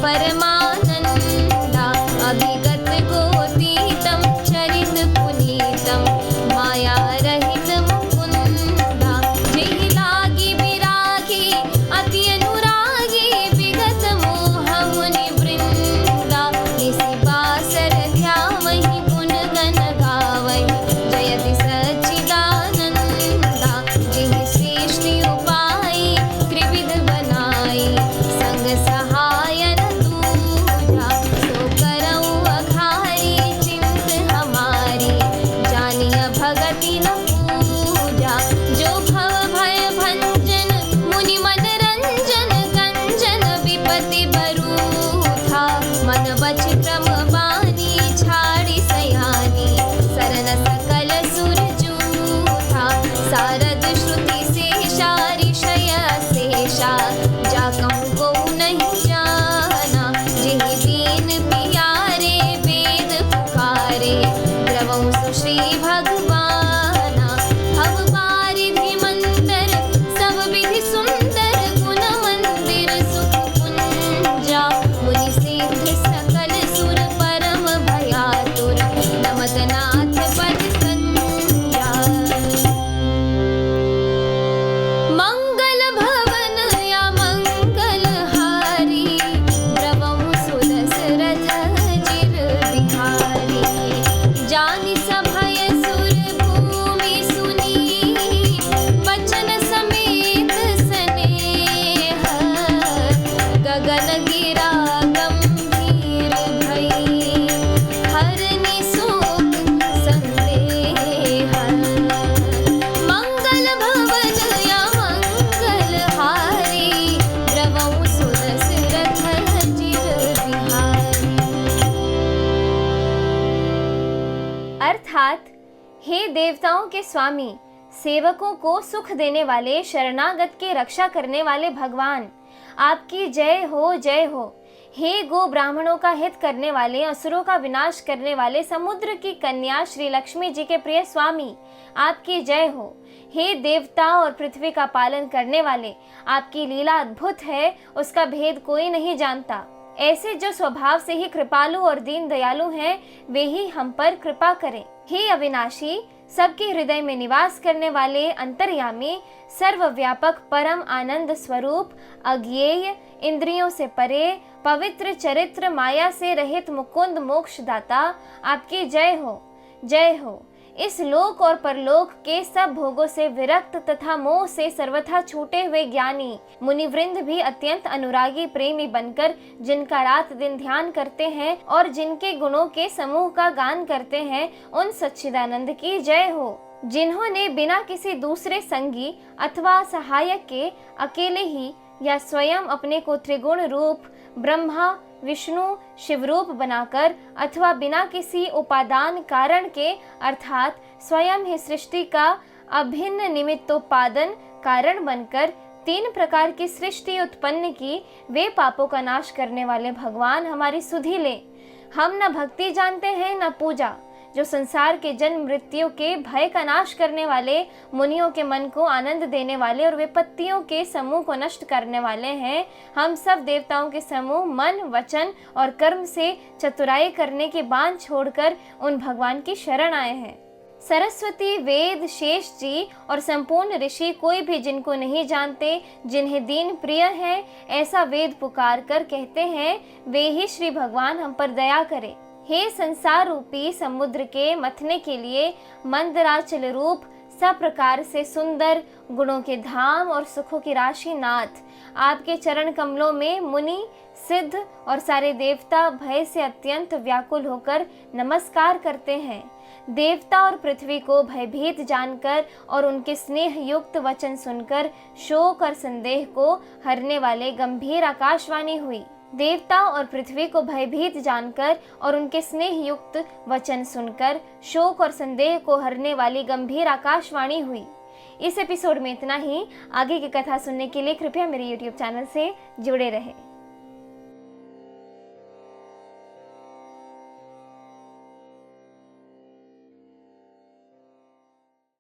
परमानंदा अभिगत गोतीतम चरित पुनीतम माया रहित मुकुंदा जेहि लागी विरागी अति अनुरागी विगत मोह मुनि वृंदा निसि बासर ध्यावहि गुण गण गावहि जयति सच्चिदानंदा जेहि सृष्टि उपाई त्रिविध बनाई संग सहायन दूजा सो करऊ अघारी चिंत हमारी जानिय भगति न पूजा जो भव भय भंजन मुनि मन रंजन कंजन विपति बरूथा मन बच क्रम बानी छाड़ी सयानी सरन सकल सुर जूथा सारद श्रुति शेषा ऋषय शेषा जाकहु को नहीं जाना जिहि दीन पियारे वेद पुकारे द्रवहु सुश्री भगवाना भव बारिधि मंतर सब विधि सुंदर गुण मंदिर सुख कुंजा मुनि सिद्ध सकल सुर परम भयातुर नमत नाथ पद संजा मंगल भवन या मंगल हारी द्रवहु सुदशरथ चिर बिहारी जानि सभय सुर भूमि सुनी बचन समेत स्नेह गगन गिरा गंभीर भई हरनि शोक संदेह मंगल भवन या मंगल हारी द्रवहु सुदशरथ चिर बिहारी। अर्थात हे देवताओं के स्वामी, सेवकों को सुख देने वाले, शरणागत की रक्षा करने वाले भगवान, आपकी जय हो जय हो। हे गो ब्राह्मणों का हित करने वाले, असुरों का विनाश करने वाले, समुद्र की कन्या श्री लक्ष्मी जी के प्रिय स्वामी, आपकी जय हो। हे देवता और पृथ्वी का पालन करने वाले, आपकी लीला अद्भुत है, उसका भेद कोई नहीं जानता। ऐसे जो स्वभाव से ही कृपालु और दीन दयालु हैं, वे ही हम पर कृपा करें। हे अविनाशी, सबके हृदय में निवास करने वाले, अंतर्यामी, सर्वव्यापक, परम आनंद स्वरूप, अज्ञेय, इंद्रियों से परे, पवित्र चरित्र, माया से रहित मुकुंद मोक्षदाता, आपकी जय हो जय हो। इस लोक और परलोक के सब भोगों से विरक्त तथा मोह से सर्वथा छूटे हुए ज्ञानी मुनिवृंद भी अत्यंत अनुरागी प्रेमी बनकर जिनका रात दिन ध्यान करते हैं और जिनके गुणों के समूह का गान करते हैं, उन सच्चिदानंद की जय हो। जिन्होंने बिना किसी दूसरे संगी अथवा सहायक के अकेले ही या स्वयं अपने को त्रिगुण रूप ब्रह्मा, विष्णु, शिवरूप बनाकर अथवा बिना किसी उपादान कारण के अर्थात स्वयं ही सृष्टि का अभिन्न निमित्तोपादन कारण बनकर 3 प्रकार की सृष्टि उत्पन्न की, वे पापों का नाश करने वाले भगवान हमारी सुधि ले। हम न भक्ति जानते हैं न पूजा, जो संसार के जन्म मृत्यु के भय का नाश करने वाले, मुनियों के मन को आनंद देने वाले और विपत्तियों के समूह को नष्ट करने वाले हैं। हम सब देवताओं के समूह मन, वचन और कर्म से चतुराई करने की बांध छोड़कर उन भगवान की शरण आए हैं। सरस्वती, वेद, शेष जी और संपूर्ण ऋषि कोई भी जिनको नहीं जानते, जिन्हें दीन प्रिय है, ऐसा वेद पुकार कर कहते हैं, वे ही श्री भगवान हम पर दया करें। हे संसार रूपी समुद्र के मथने के लिए मंदराचल रूप, सब प्रकार से सुंदर, गुणों के धाम और सुखों की राशि नाथ, आपके चरण कमलों में मुनि, सिद्ध और सारे देवता भय से अत्यंत व्याकुल होकर नमस्कार करते हैं। देवता और पृथ्वी को भयभीत जानकर और उनके स्नेह युक्त वचन सुनकर शोक और संदेह को हरने वाले गंभीर आकाशवाणी हुई। देवता और पृथ्वी को भयभीत जानकर और उनके स्नेह युक्त वचन सुनकर शोक और संदेह को हरने वाली गंभीर आकाशवाणी हुई। इस एपिसोड में इतना ही। आगे की कथा सुनने के लिए कृपया मेरे YouTube चैनल से जुड़े रहें।